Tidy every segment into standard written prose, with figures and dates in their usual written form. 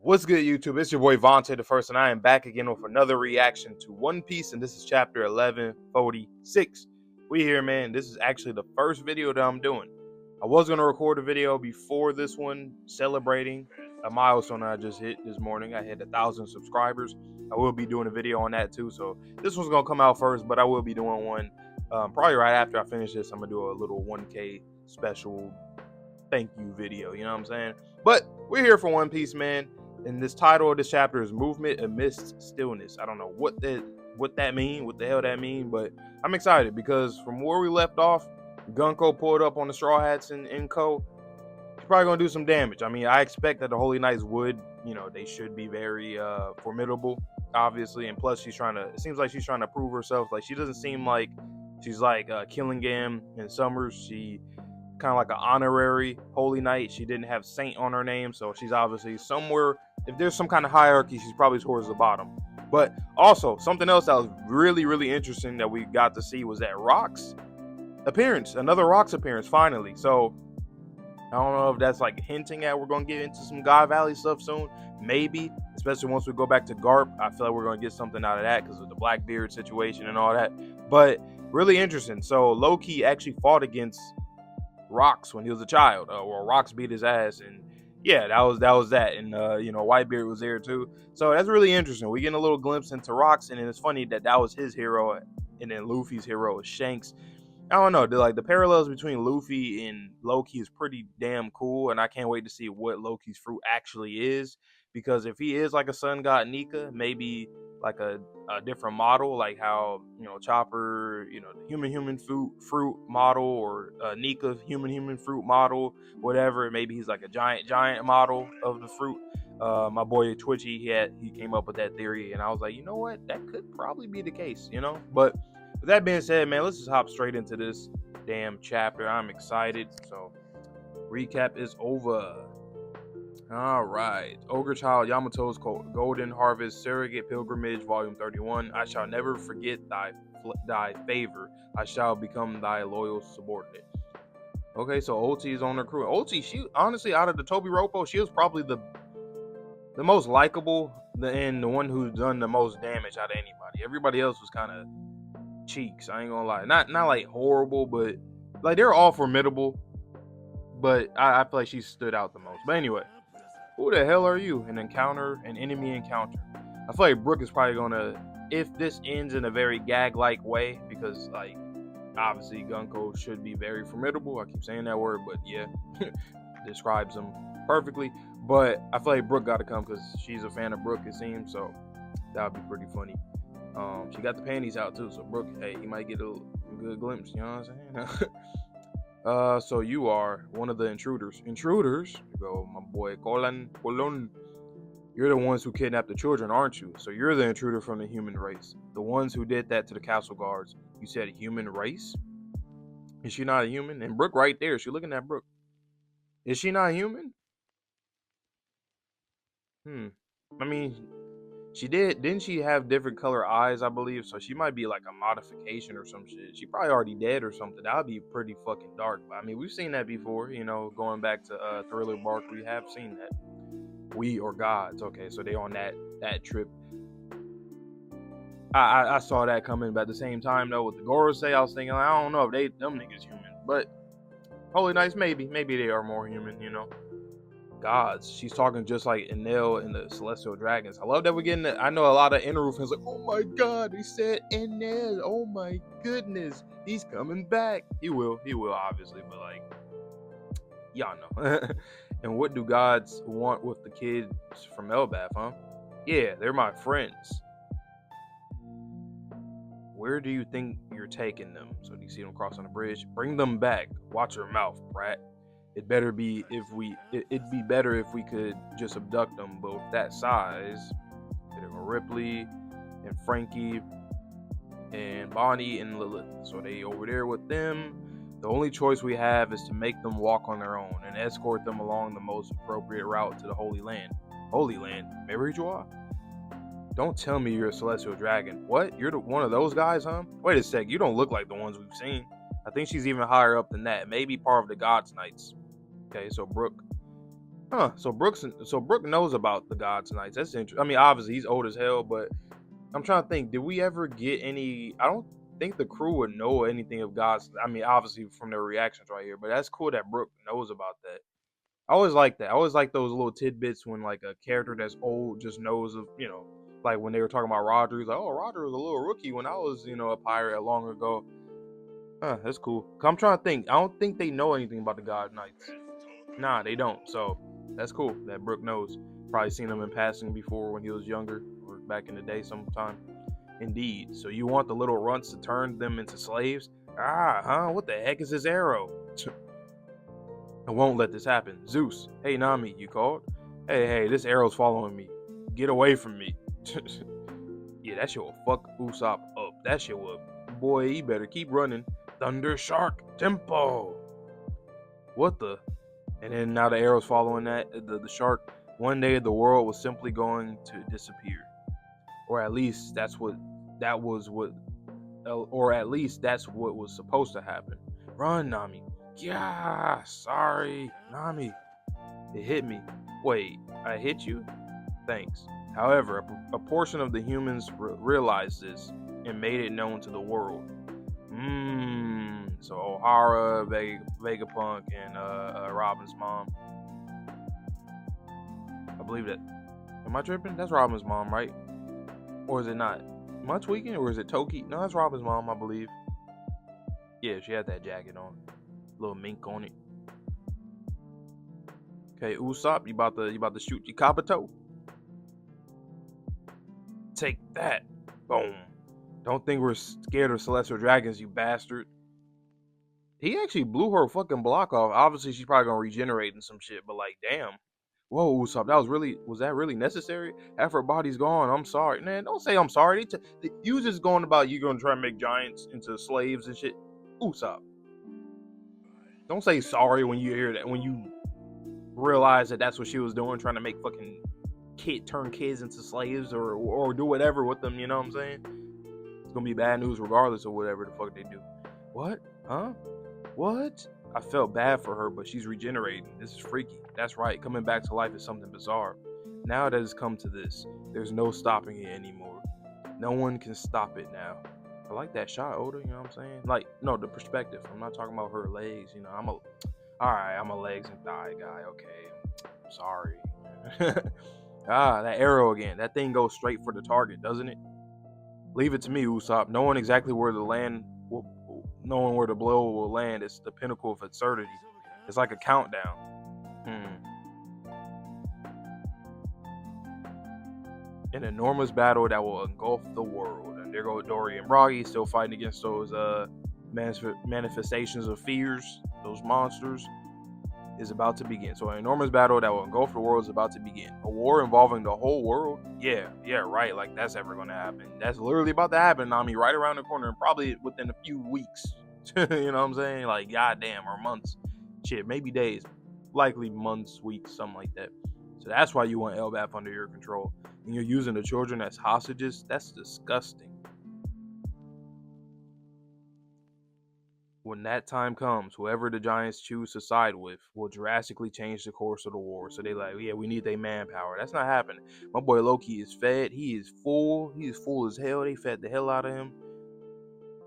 What's good, YouTube? It's your boy Vontae the First, and I am back again with another reaction to One Piece, and this is chapter 1146. We here, man. This is actually the first video that I'm doing. I was going to record a video before this one celebrating a milestone I just hit this morning. I hit 1,000 subscribers. I will be doing a video on that too, so this one's going to come out first, but I will be doing one probably right after I finish this. I'm going to do a little 1K special thank you video, you know what I'm saying? But we're here for One Piece, man. And this title of this chapter is Movement Amidst Stillness. I don't know what that mean, what the hell that mean, but I'm excited because from where we left off, Gunko pulled up on the Straw Hats and Co. He's probably gonna do some damage. I mean, I expect that the Holy Knights would, they should be very formidable, obviously. And plus, it seems like she's trying to prove herself. Like, she doesn't seem like she's like Killingham and Summers. She kind of like an honorary Holy Knight. She didn't have Saint on her name, so she's obviously somewhere. If there's some kind of hierarchy, she's probably towards the bottom. But also, something else that was really, really interesting that we got to see was that Rock's appearance. Another Rock's appearance, finally. So, I don't know if that's like hinting at we're going to get into some God Valley stuff soon. Maybe. Especially once we go back to Garp. I feel like we're going to get something out of that because of the Blackbeard situation and all that. But, really interesting. So, Loki actually fought against Rocks when he was a child. Or Rocks beat his ass, and yeah, that was that. And Whitebeard was there too. So that's really interesting. We getting a little glimpse into Rocks, and it's funny that was his hero, and then Luffy's hero is Shanks. I don't know. The parallels between Luffy and Loki is pretty damn cool, and I can't wait to see what Loki's fruit actually is. Because if he is like a sun god Nika, maybe like a different model, like how Chopper, the human fruit model, or Nika human fruit model, whatever. Maybe he's like a giant model of the fruit. My boy Twitchy, he came up with that theory, and I was like, you know what, that could probably be the case, But with that being said, man, let's just hop straight into this damn chapter. I'm excited. So recap is over. All right. Ogre Child Yamato's Golden Harvest Surrogate Pilgrimage, Volume 31. I shall never forget thy favor. I shall become thy loyal subordinate. Okay, so Ulti is on her crew. Ulti, she honestly, out of the Toby Roppo, she was probably the most likable and the one who's done the most damage out of anybody. Everybody else was kind of cheeks. I ain't gonna lie. Not like horrible, but like they're all formidable. But I feel like she stood out the most. But anyway. Who the hell are you? An enemy encounter. I feel like Brook is probably gonna, if this ends in a very gag-like way, because like obviously Gunko should be very formidable. I keep saying that word, but yeah, describes him perfectly. But I feel like Brook got to come because she's a fan of Brook, it seems. So that would be pretty funny. She got the panties out too, so Brook, hey, he might get a good glimpse. You know what I'm saying? So you are one of the intruders. Intruders? You go, my boy Colon. You're the ones who kidnapped the children, aren't you? So you're the intruder from the human race. The ones who did that to the castle guards. You said human race? Is she not a human? And Brooke right there. She looking at Brooke. Is she not human? I mean, didn't she have different color eyes, I believe? So she might be like a modification or some shit. She probably already dead or something. That would be pretty fucking dark. But I mean, we've seen that before, going back to Thriller Bark, we have seen that. We or gods. Okay, so they on that trip. I saw that coming, but at the same time though, with the Gorosei, I was thinking, I don't know if them niggas human. But Holy Knights, maybe they are more human, gods. She's talking just like Enel and the Celestial Dragons. I love that we're getting that. I know a lot of Inneru fans like, oh my god, he said Enel. Oh my goodness, he's coming back. He will obviously, but like, y'all know. And what do gods want with the kids from Elbaf, huh? Yeah, they're my friends. Where do you think you're taking them? So do you see them crossing the bridge? Bring them back. Watch your mouth, brat. It'd be better if we could just abduct them, but with that size, there go Ripley and Frankie and Bonnie and Lilith. So they over there with them. The only choice we have is to make them walk on their own and escort them along the most appropriate route to the Holy Land. Holy Land? Mary-Joie? Don't tell me you're a Celestial Dragon. What? You're one of those guys, huh? Wait a sec, you don't look like the ones we've seen. I think she's even higher up than that. Maybe part of the Gods Knights. Okay, so Brooke Huh. So Brooke knows about the God's Knights. That's interesting. I mean, obviously he's old as hell, but I'm trying to think. Did we ever get any? I don't think the crew would know anything of God's. I mean, obviously from their reactions right here, but that's cool that Brooke knows about that. I always like that. I always like those little tidbits when like a character that's old just knows of, like when they were talking about Roger. He's like, oh, Roger was a little rookie when I was, a pirate long ago. Huh, that's cool. 'Cause I'm trying to think. I don't think they know anything about the God Knights. Nah, they don't. So that's cool that Brooke knows. Probably seen him in passing before when he was younger or back in the day sometime. Indeed. So you want the little runts to turn them into slaves? Ah, huh? What the heck is this arrow? I won't let this happen. Zeus. Hey, Nami, you called? Hey, this arrow's following me. Get away from me. Yeah, that shit will fuck Usopp up. That shit will. Boy, he better keep running. Thunder Shark Tempo. What the? And then now the arrow's following the shark. One day the world was simply going to disappear. Or at least that's what was supposed to happen. Run, Nami. Yeah, sorry, Nami. It hit me. Wait, I hit you? Thanks. However, a portion of the humans realized this and made it known to the world. So O'Hara, Vegapunk, and Robin's mom. I believe that. Am I tripping? That's Robin's mom, right? Or is it not? Am I tweaking? Or is it Toki? No, that's Robin's mom, I believe. Yeah, she had that jacket on. Little mink on it. Okay, Usopp, you about to shoot your Kabuto? Take that. Boom. Don't think we're scared of celestial dragons, you bastard. He actually blew her fucking block off. Obviously, she's probably gonna regenerate and some shit, but like, damn. Whoa, Usopp, was that really necessary? After her body's gone, I'm sorry. Man, don't say I'm sorry. You just going about you gonna try and make giants into slaves and shit. Usopp. Don't say sorry when you hear that, when you realize that that's what she was doing, trying to make fucking turn kids into slaves or do whatever with them, you know what I'm saying? It's gonna be bad news regardless of whatever the fuck they do. What? Huh? What? I felt bad for her, but she's regenerating. This is freaky. That's right, coming back to life is something bizarre. Now that it's come to this, there's no stopping it anymore. No one can stop it now. I like that shot, Oda, you know what I'm saying? Like, no, the perspective. I'm not talking about her legs, I'm a legs and thigh guy, okay. I'm sorry. That arrow again. That thing goes straight for the target, doesn't it? Leave it to me, Usopp. Knowing exactly where the blow will land is the pinnacle of absurdity. It's like a countdown. An enormous battle that will engulf the world. And there go Dory and Broggy still fighting against those manifestations of fears, those monsters, is about to begin. So an enormous battle that will engulf the world is about to begin. A war involving the whole world? Yeah, right. Like that's ever gonna happen. That's literally about to happen, Nami, right around the corner and probably within a few weeks. You know what I'm saying? Like goddamn, or months. Shit, maybe days. Likely months, weeks, something like that. So that's why you want Elbaf under your control. And you're using the children as hostages? That's disgusting. When that time comes, whoever the Giants choose to side with will drastically change the course of the war. So they like, yeah, we need their manpower. That's not happening. My boy Loki is fed. He is full. He is full as hell. They fed the hell out of him.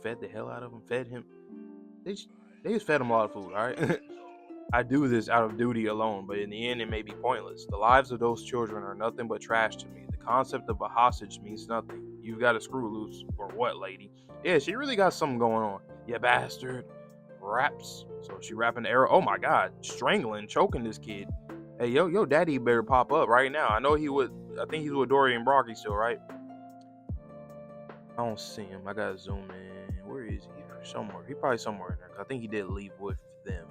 Fed him. They just fed him a lot of food, all right? I do this out of duty alone, but in the end, it may be pointless. The lives of those children are nothing but trash to me. The concept of a hostage means nothing. You've got a screw loose, or what, lady? Yeah, she really got something going on. You bastard. Raps. So she rapping the arrow. Oh my god, strangling, choking this kid. Hey, yo, daddy better pop up right now. I know he would. I think he's with Dory and Broggy still, right? I don't see him. I gotta zoom in. Where is he? Somewhere. He probably somewhere in there. I think he did leave with them.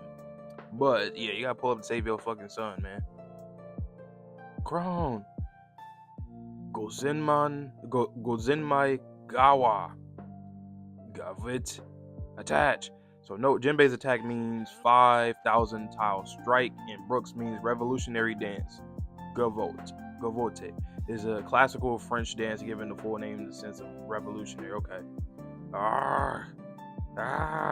But yeah, you gotta pull up to save your fucking son, man. Crown. Gozenmai Gawa. Gavit. Attach. So no, Jinbei's attack means 5,000 tile strike, and Brooks means revolutionary dance. Gavote is a classical French dance given the full name in the sense of revolutionary. Okay.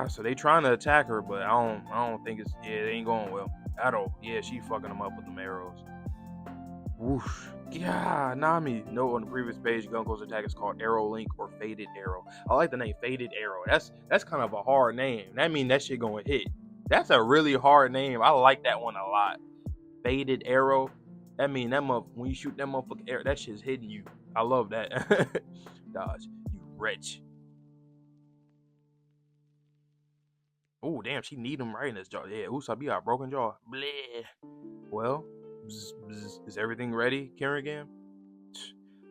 So they trying to attack her, but I don't think it ain't going well. Shadow. Yeah, she fucking him up with them arrows. Whoosh. Yeah, Nami. Note on the previous page, Gunko's attack is called Arrow Link or Faded Arrow. I like the name Faded Arrow. That's kind of a hard name. That mean that shit gonna hit. That's a really hard name. I like that one a lot. Faded Arrow. That mean that when you shoot that motherfucking arrow, that shit's hitting you. I love that. Dodge, you wretch. Oh damn, she need him right in this jaw. Yeah, Usopp, you got a broken jaw. Bleh. Well, is everything ready, Kerrigan?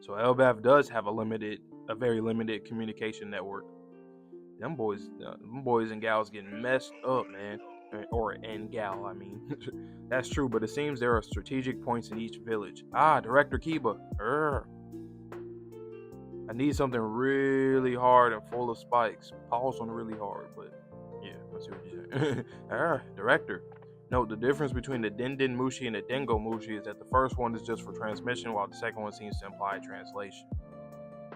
So Elbaf does have a very limited communication network. Them boys and gals getting messed up, man. And gal, I mean. That's true, but it seems there are strategic points in each village. Director Kiba. I need something really hard and full of spikes. Pause on really hard, but yeah, I see what you're saying. Director. Note, the difference between the Denden Mushi and the Dengo Mushi is that the first one is just for transmission, while the second one seems to imply translation.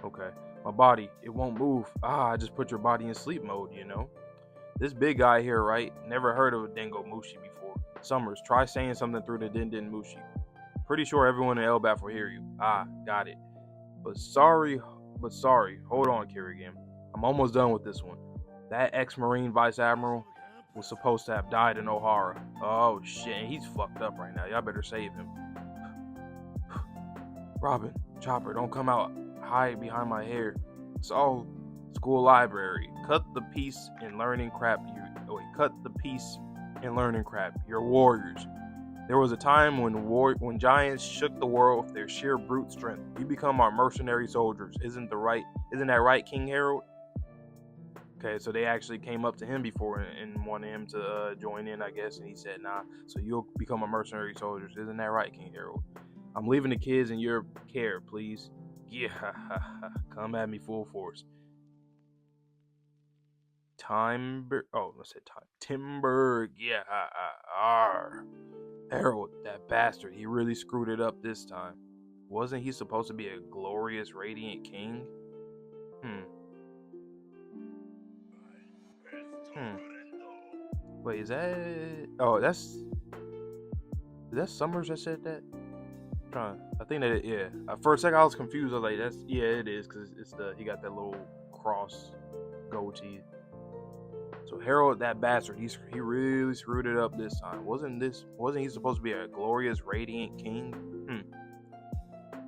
Okay. My body, it won't move. I just put your body in sleep mode, you know? This big guy here, right? Never heard of a Dengo Mushi before. Summers, try saying something through the Denden Mushi. Pretty sure everyone in Elbaf will hear you. Got it. But sorry. Hold on, Kerrigan. I'm almost done with this one. That ex-Marine Vice Admiral was supposed to have died in Ohara. Oh shit, and he's fucked up right now. Y'all better save him. Robin, Chopper, don't come out. Hide behind my hair. So, school library. Cut the peace and learning crap. You're warriors. There was a time when giants shook the world with their sheer brute strength. You become our mercenary soldiers. Isn't that right, King Harold? Okay, so they actually came up to him before and wanted him to join in, I guess, and he said, nah, so you'll become a mercenary soldier. Isn't that right, King Harold? I'm leaving the kids in your care, please. Yeah, come at me full force. Timber, yeah, Harold, that bastard, he really screwed it up this time. Wasn't he supposed to be a glorious, radiant king? Wait, is that Summers that said that? I think that yeah. For a second I was confused. I was like, it is, because he got that little cross goatee. So Harold, that bastard, he really screwed it up this time. Wasn't he supposed to be a glorious, radiant king?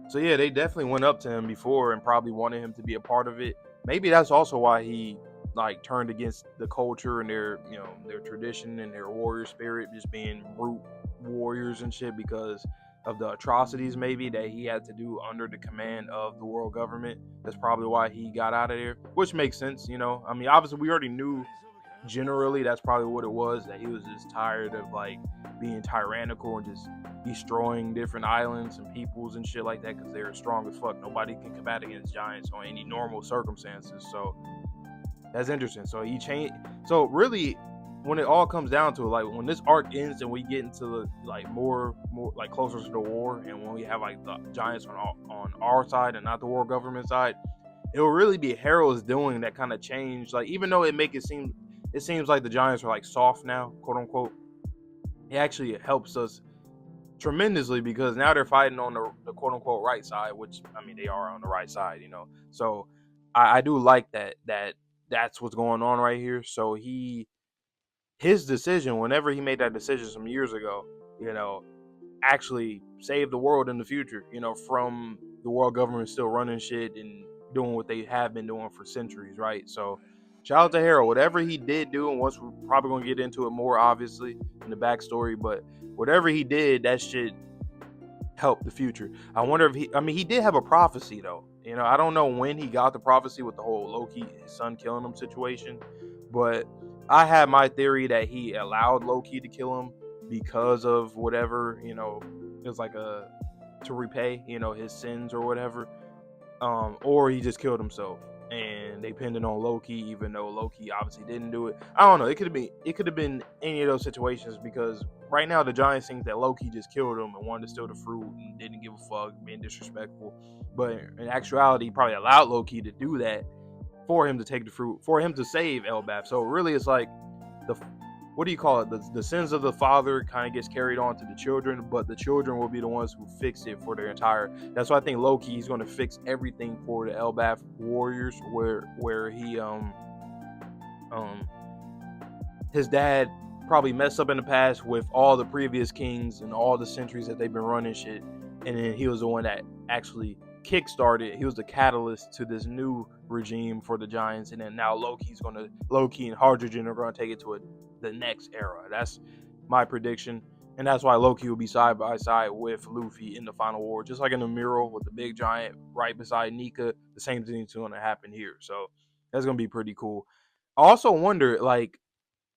So yeah, they definitely went up to him before and probably wanted him to be a part of it. Maybe that's also why he turned against the culture and their tradition and their warrior spirit, just being brute warriors and shit, because of the atrocities maybe that he had to do under the command of the world government. That's probably why he got out of there, which makes sense, you know. I mean, obviously we already knew generally that's probably what it was, that he was just tired of being tyrannical and just destroying different islands and peoples and shit like that, because they're strong as fuck. Nobody can combat against giants on any normal circumstances. So that's interesting. So he changed. So really, when it all comes down to it, when this arc ends and we get into more closer to the war, and when we have the giants on our side and not the world government side, it will really be Harold's doing that kind of change. Even though it seems like the giants are soft now, quote unquote, it actually helps us tremendously, because now they're fighting on the quote unquote right side, which I mean they are on the right side, you know. So I do like that's what's going on right here. So his decision, whenever he made that decision some years ago, you know, actually saved the world in the future, you know, from the world government still running shit and doing what they have been doing for centuries, right? So shout out to Harold, whatever he did do, and once we're probably gonna get into it more obviously in the backstory, but whatever he did, that shit helped the future. I wonder if he did have a prophecy though. You know, I don't know when he got the prophecy with the whole Loki, his son killing him situation, but I had my theory that he allowed Loki to kill him because of whatever, you know, it was to repay, you know, his sins or whatever. Or he just killed himself and they pinned it on Loki, even though Loki obviously didn't do it. I don't know. It could have been any of those situations, because right now the Giants think that Loki just killed him and wanted to steal the fruit and didn't give a fuck, being disrespectful. But in actuality, he probably allowed Loki to do that for him to take the fruit, for him to save Elbaf. So really, it's what do you call it? The sins of the father kind of gets carried on to the children, but the children will be the ones who fix it for their entire. That's why I think Loki he's going to fix everything for the Elbaf warriors, where he his dad probably messed up in the past with all the previous kings and all the centuries that they've been running shit, and then he was the one that actually kickstarted. He was the catalyst to this new regime for the Giants, and then now Loki and Hydrogen are gonna take it to the next era. That's my prediction, and that's why Loki will be side by side with Luffy in the final war, just like in the mural with the big giant right beside Nika. The same thing is gonna happen here, so that's gonna be pretty cool. I also wonder, like,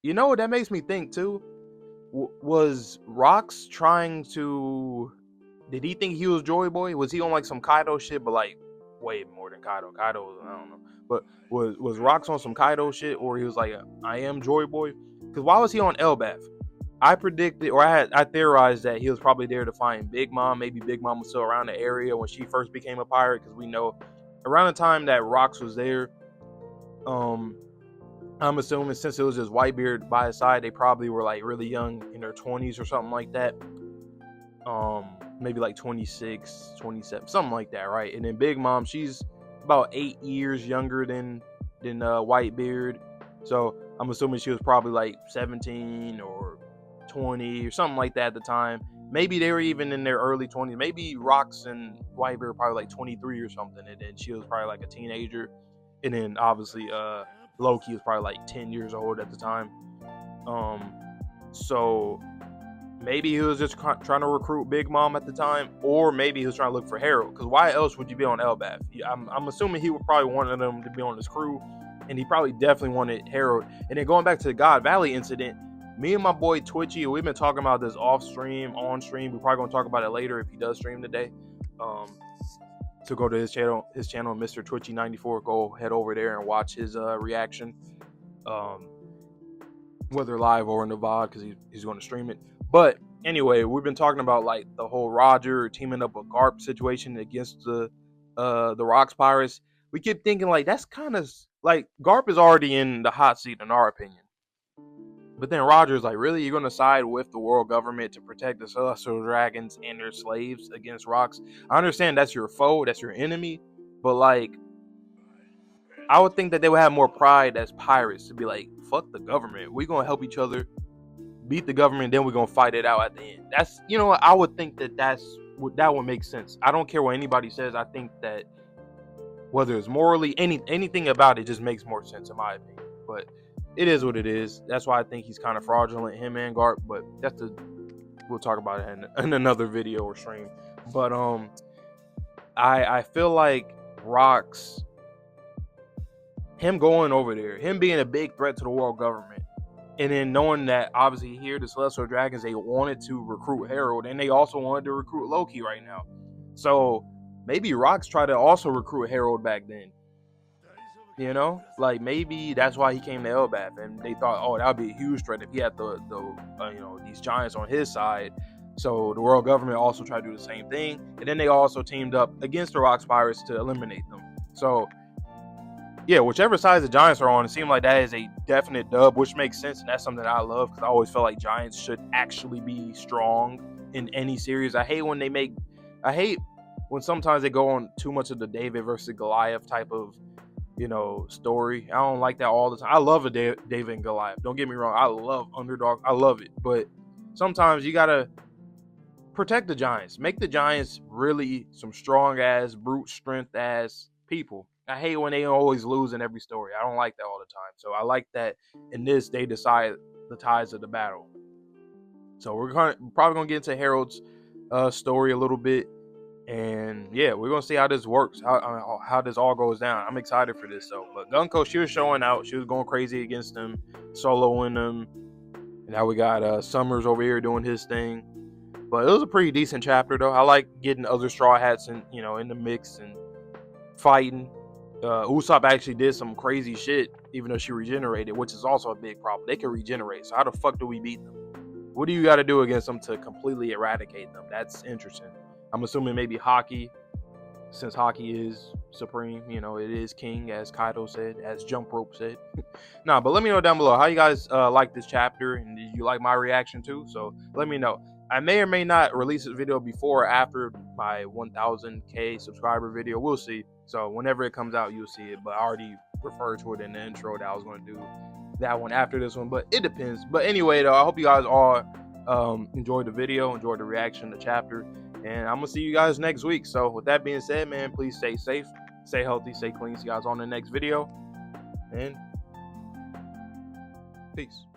you know what that makes me think too? Was Rox trying to? Did he think he was Joy Boy? Was he on like some Kaido shit, but like way more than Kaido? Kaido, I don't know. But was Rox on some Kaido shit, or he was like, I am Joy Boy? Because why was he on Elbaf? I predicted, or I theorized that he was probably there to find Big Mom. Maybe Big Mom was still around the area when she first became a pirate, because we know around the time that Rox was there, I'm assuming since it was just Whitebeard by his side, they probably were like really young in their 20s or something like that. Maybe like 26, 27, something like that, right? And then Big Mom, she's about 8 years younger than Whitebeard. So I'm assuming she was probably like 17 or 20 or something like that at the time. Maybe they were even in their early 20s. Maybe Rox and Whitebeard were probably like 23 or something, and then she was probably like a teenager. And then obviously Loki was probably like 10 years old at the time. So maybe he was just trying to recruit Big Mom at the time, or maybe he was trying to look for Harold. Because why else would you be on Elbaf? I'm assuming he would probably wanted them to be on his crew, and he probably definitely wanted Harold. And then going back to the God Valley incident, me and my boy Twitchy, we've been talking about this off stream, on stream. We're probably gonna talk about it later if he does stream today. So go to his channel, Mr. Twitchy94. Go head over there and watch his reaction, whether live or in the VOD, because he's going to stream it. But anyway, we've been talking about like the whole Roger teaming up with Garp situation against the Rocks Pirates. We keep thinking like that's kind of like Garp is already in the hot seat in our opinion. But then Roger's like, really? You're going to side with the world government to protect the Celestial Dragons and their slaves against Rocks? I understand that's your foe, that's your enemy, but like, I would think that they would have more pride as pirates to be like, fuck the government. We're going to help each other, beat the government, then we're going to fight it out at the end. That's, you know what? I would think that would make sense. I don't care what anybody says. I think that whether it's morally, anything about it just makes more sense in my opinion. But it is what it is. That's why I think he's kind of fraudulent, him and Garp. But we'll talk about it in another video or stream. But I feel like Rox, him going over there, him being a big threat to the world government, and then knowing that obviously here the Celestial Dragons, they wanted to recruit Harold, and they also wanted to recruit Loki right now. So maybe Rox tried to also recruit Harold back then. You know, like maybe that's why he came to Elbaf, and they thought, oh, that would be a huge threat if he had the these giants on his side. So the world government also tried to do the same thing, and then they also teamed up against the Rocks Pirates to eliminate them. So yeah, whichever side the Giants are on, it seemed like that is a definite dub, which makes sense, and that's something that I love because I always felt like Giants should actually be strong in any series. I hate when sometimes they go on too much of the David versus Goliath type of story. I don't like that all the time. I love a David and Goliath. Don't get me wrong. I love underdog. I love it. But sometimes you got to protect the Giants. Make the Giants really some strong ass, brute strength ass people. I hate when they always lose in every story. I don't like that all the time. So I like that in this, they decide the ties of the battle. So we're probably going to get into Harold's story a little bit. And yeah, we're gonna see how this works, how this all goes down. I'm excited for this. So, but Gunko, she was showing out. She was going crazy against them, soloing them. And now we got Summers over here doing his thing. But it was a pretty decent chapter, though. I like getting other Straw Hats in the mix and fighting. Usopp actually did some crazy shit, even though she regenerated, which is also a big problem. They can regenerate. So how the fuck do we beat them? What do you got to do against them to completely eradicate them? That's interesting. I'm assuming maybe hockey, since hockey is supreme, you know, it is king, as Kaido said, as Jump Rope said. Nah, but let me know down below how you guys like this chapter, and did you like my reaction too? So let me know. I may or may not release this video before or after my 1000K subscriber video. We'll see. So whenever it comes out, you'll see it. But I already referred to it in the intro that I was going to do that one after this one. But it depends. But anyway, though, I hope you guys all enjoyed the video, enjoyed the reaction to the chapter. And I'm going to see you guys next week. So with that being said, man, please stay safe, stay healthy, stay clean. See you guys on the next video. And peace.